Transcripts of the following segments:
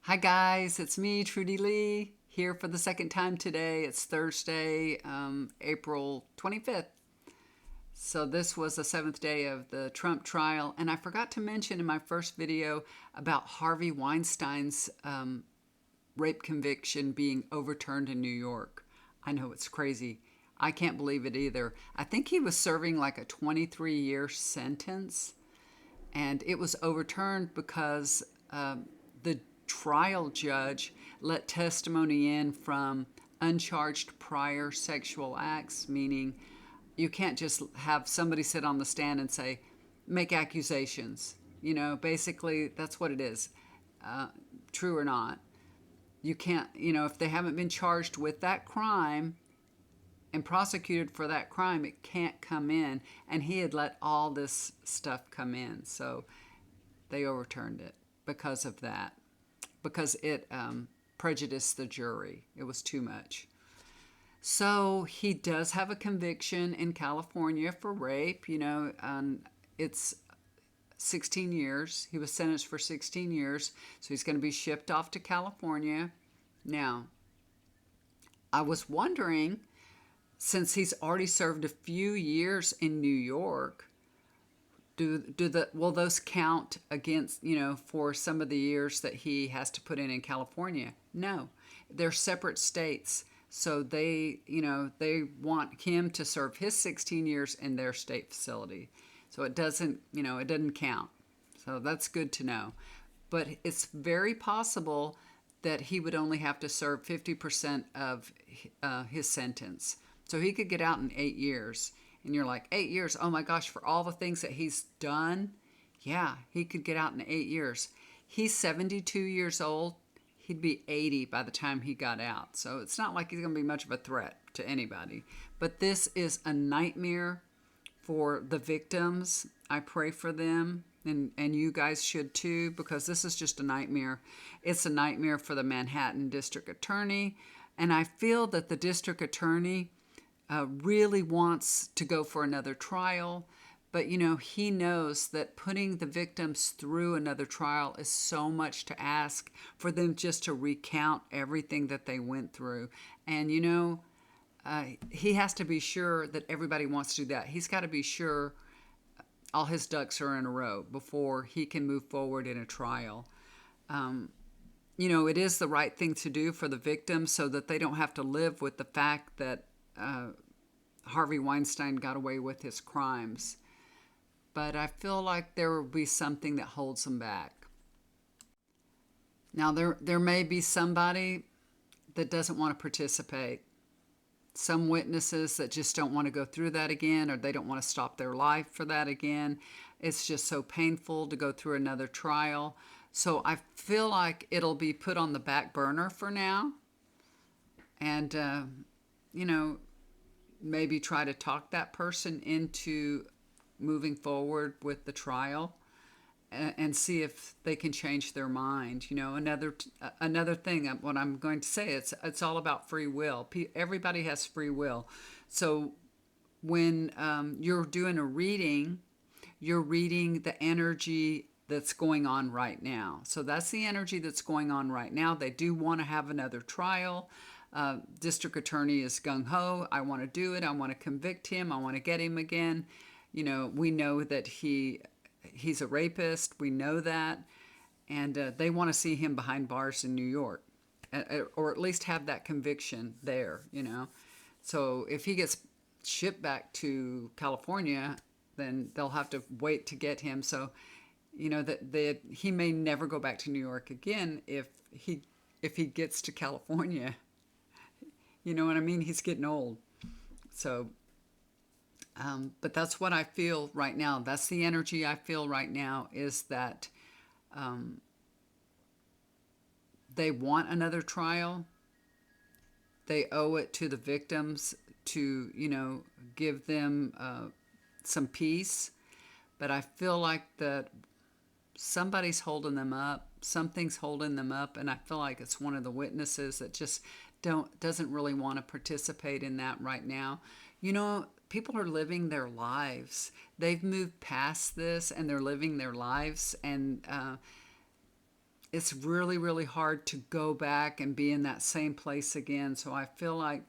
Hi guys, it's me, Trudy Lee, here for the second time today. It's Thursday, April 25th. So this was the seventh day of the Trump trial, and I forgot to mention in my first video about Harvey Weinstein's rape conviction being overturned in New York. I know it's crazy. I can't believe it either. I think he was serving like a 23-year sentence, and it was overturned because the trial judge let testimony in from uncharged prior sexual acts, meaning you can't just have somebody sit on the stand and say, make accusations. Basically, that's what it is, uh, true or not. You can't, if they haven't been charged with that crime and prosecuted for that crime, it can't come in. And he had let all this stuff come in. So they overturned it because of that, because it prejudiced the jury. It was too much. So he does have a conviction in California for rape. It's 16 years. He was sentenced for 16 years, so he's going to be shipped off to California. Now, I was wondering, since he's already served a few years in New York, will those count against, for some of the years that he has to put in California? No, they're separate states. So they want him to serve his 16 years in their state facility. So it doesn't count. So that's good to know. But it's very possible that he would only have to serve 50% of his sentence. So he could get out in 8 years. And you're like, 8 years? Oh my gosh, for all the things that he's done? Yeah, he could get out in 8 years. He's 72 years old. He'd be 80 by the time he got out. So it's not like he's going to be much of a threat to anybody. But this is a nightmare for the victims. I pray for them, and you guys should too, because this is just a nightmare. It's a nightmare for the Manhattan District Attorney, and I feel that the District Attorney really wants to go for another trial, but he knows that putting the victims through another trial is so much to ask for them just to recount everything that they went through. And he has to be sure that everybody wants to do that. He's got to be sure all his ducks are in a row before he can move forward in a trial. It is the right thing to do for the victims so that they don't have to live with the fact that Harvey Weinstein got away with his crimes. But I feel like there will be something that holds them back. Now, there may be somebody that doesn't want to participate. Some witnesses that just don't want to go through that again, or they don't want to stop their life for that again. It's just so painful to go through another trial. So I feel like it'll be put on the back burner for now. And, maybe try to talk that person into moving forward with the trial, and see if they can change their mind. Another thing, what I'm going to say, it's all about free will. Everybody has free will. So when you're doing a reading, you're reading the energy that's going on right now. So that's the energy that's going on right now. They do want to have another trial. District attorney is gung-ho. I want to do it. I want to convict him. I want to get him again. We know that he's a rapist. We know that. And they want to see him behind bars in New York, or at least have that conviction there, So if he gets shipped back to California, then they'll have to wait to get him. So, that he may never go back to New York again if he gets to California. You know what I mean? He's getting old. So, but that's what I feel right now. That's the energy I feel right now, is that they want another trial. They owe it to the victims to, give them some peace. But I feel like that somebody's holding them up. Something's holding them up. And I feel like it's one of the witnesses that just doesn't really want to participate in that right now. People are living their lives. They've moved past this and they're living their lives. And it's really, really hard to go back and be in that same place again. So I feel like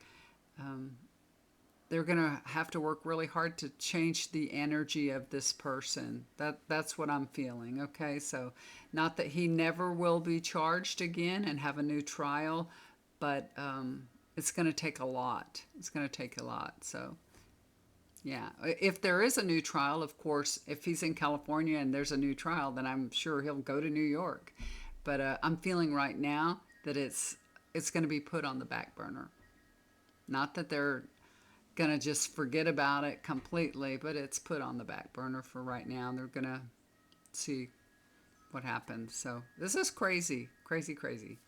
they're going to have to work really hard to change the energy of this person. That's what I'm feeling. Okay, so not that he never will be charged again and have a new trial, but it's going to take a lot. It's going to take a lot. So yeah, if there is a new trial, of course, if he's in California and there's a new trial, then I'm sure he'll go to New York. But I'm feeling right now that it's going to be put on the back burner. Not that they're going to just forget about it completely, but it's put on the back burner for right now. They're going to see what happens. So this is crazy, crazy, crazy.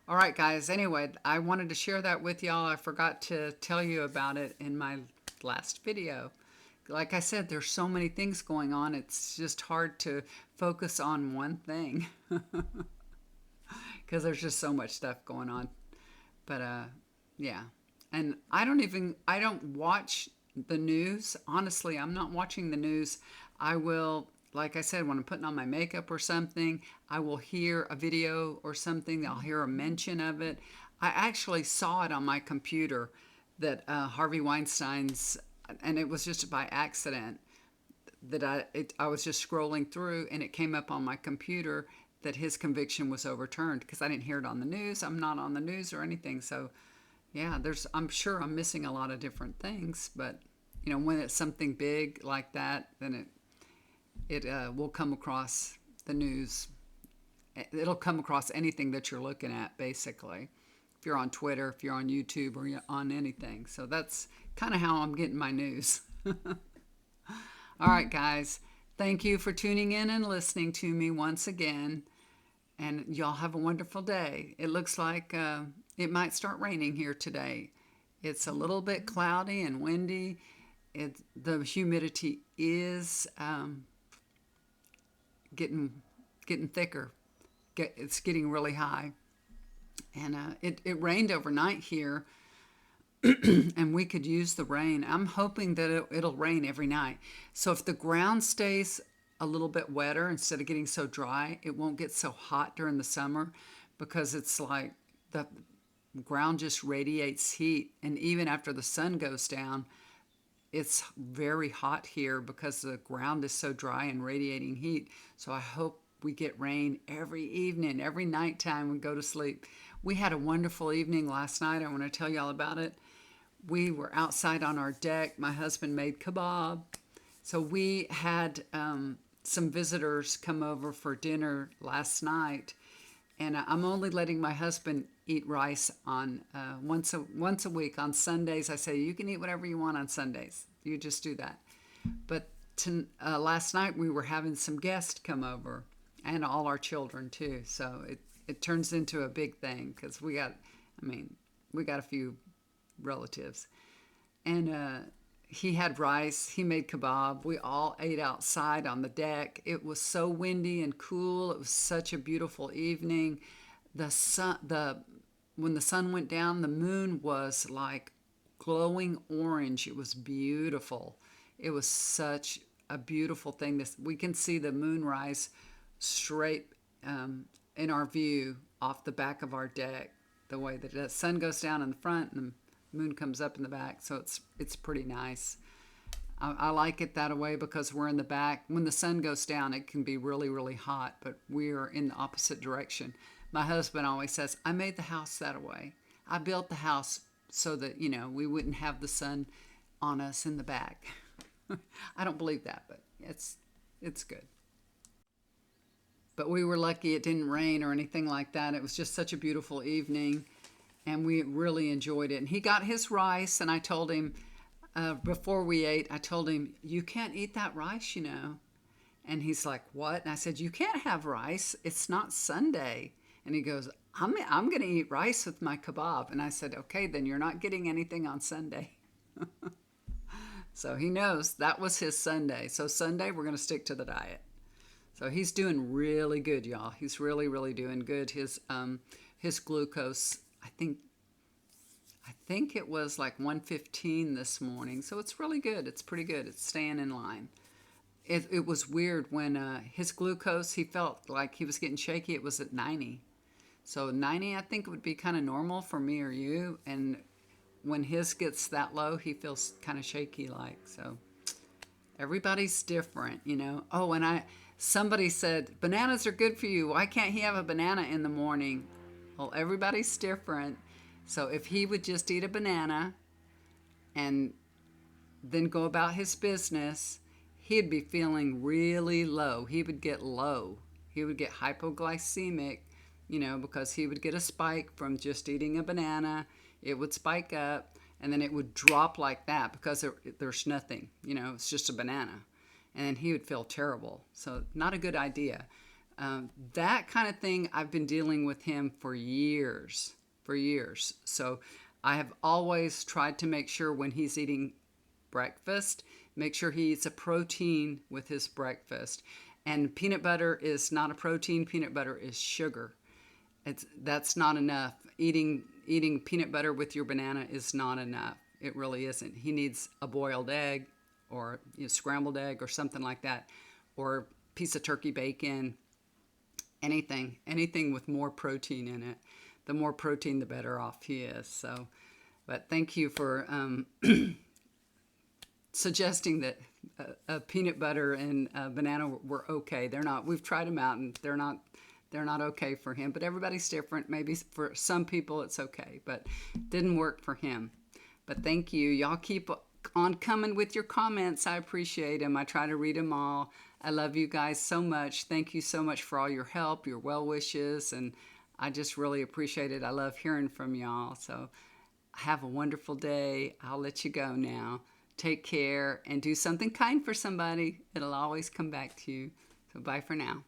All right, guys. Anyway, I wanted to share that with y'all. I forgot to tell you about it in my last video. Like I said, there's so many things going on. It's just hard to focus on one thing because there's just so much stuff going on. But yeah. And I don't watch the news. Honestly, I'm not watching the news. I will, like I said, when I'm putting on my makeup or something, I will hear a video or something. I'll hear a mention of it. I actually saw it on my computer that Harvey Weinstein's, and it was just by accident that I was just scrolling through and it came up on my computer that his conviction was overturned because I didn't hear it on the news. I'm not on the news or anything. So yeah, I'm sure I'm missing a lot of different things, but when it's something big like that, then it will come across the news. It'll come across anything that you're looking at, basically. If you're on Twitter, if you're on YouTube, or you're on anything. So that's kind of how I'm getting my news. All right, guys. Thank you for tuning in and listening to me once again. And y'all have a wonderful day. It looks like it might start raining here today. It's a little bit cloudy and windy. The humidity is getting thicker. It's getting really high. And it rained overnight here, and we could use the rain. I'm hoping that it'll rain every night. So if the ground stays a little bit wetter instead of getting so dry, it won't get so hot during the summer because it's like the ground just radiates heat. And even after the sun goes down, it's very hot here because the ground is so dry and radiating heat. So I hope we get rain every evening, every nighttime we go to sleep. We had a wonderful evening last night. I want to tell y'all about it. We were outside on our deck. My husband made kebab. So we had some visitors come over for dinner last night, and I'm only letting my husband eat rice on once a week on Sundays. I say you can eat whatever you want on Sundays. You just do that. But last night we were having some guests come over, and all our children too. So it turns into a big thing because we got a few relatives, and he had rice. He made kebab. We all ate outside on the deck. It was so windy and cool. It was such a beautiful evening. When the sun went down, the moon was like glowing orange. It was beautiful. It was such a beautiful thing. We can see the moonrise straight in our view off the back of our deck. The way that the sun goes down in the front and the moon comes up in the back, so it's pretty nice. I like it that way because we're in the back. When the sun goes down, it can be really, really hot, but we're in the opposite direction. My husband always says, I made the house that way. I built the house so that, we wouldn't have the sun on us in the back. I don't believe that, but it's good. But we were lucky it didn't rain or anything like that. It was just such a beautiful evening, and we really enjoyed it. And he got his rice, and I told him, before we ate, I told him, you can't eat that rice, And he's like, what? And I said, you can't have rice. It's not Sunday. And he goes, I'm going to eat rice with my kebab. And I said, okay, then you're not getting anything on Sunday. So he knows that was his Sunday. So Sunday, we're going to stick to the diet. So he's doing really good, y'all. He's really, really doing good. His glucose, I think it was like 115 this morning. So it's really good. It's pretty good. It's staying in line. it was weird when his glucose, he felt like he was getting shaky. It was at 90. So 90, I think, would be kind of normal for me or you. And when his gets that low, he feels kind of shaky like. So everybody's different, you know. Oh, and somebody said, bananas are good for you. Why can't he have a banana in the morning? Well, everybody's different. So if he would just eat a banana and then go about his business, he'd be feeling really low. He would get low. He would get hypoglycemic, you know, because he would get a spike from just eating a banana. It would spike up, and then it would drop like that because there's nothing, you know, it's just a banana. And then he would feel terrible. So not a good idea. That kind of thing, I've been dealing with him for years. So I have always tried to make sure when he's eating breakfast, make sure he eats a protein with his breakfast. And peanut butter is not a protein. Peanut butter is sugar. That's not enough. Eating peanut butter with your banana is not enough. It really isn't. He needs a boiled egg or scrambled egg or something like that, or a piece of turkey bacon, anything with more protein in it. The more protein, the better off he is. So, but thank you for suggesting that peanut butter and banana were okay. They're not. We've tried them out, and they're not okay for him. But everybody's different. Maybe for some people it's okay, but didn't work for him. But thank you. Y'all keep on coming with your comments. I appreciate them. I try to read them all. I love you guys so much. Thank you so much for all your help, your well wishes, and I just really appreciate it. I love hearing from y'all. So have a wonderful day. I'll let you go now. Take care and do something kind for somebody. It'll always come back to you. So bye for now.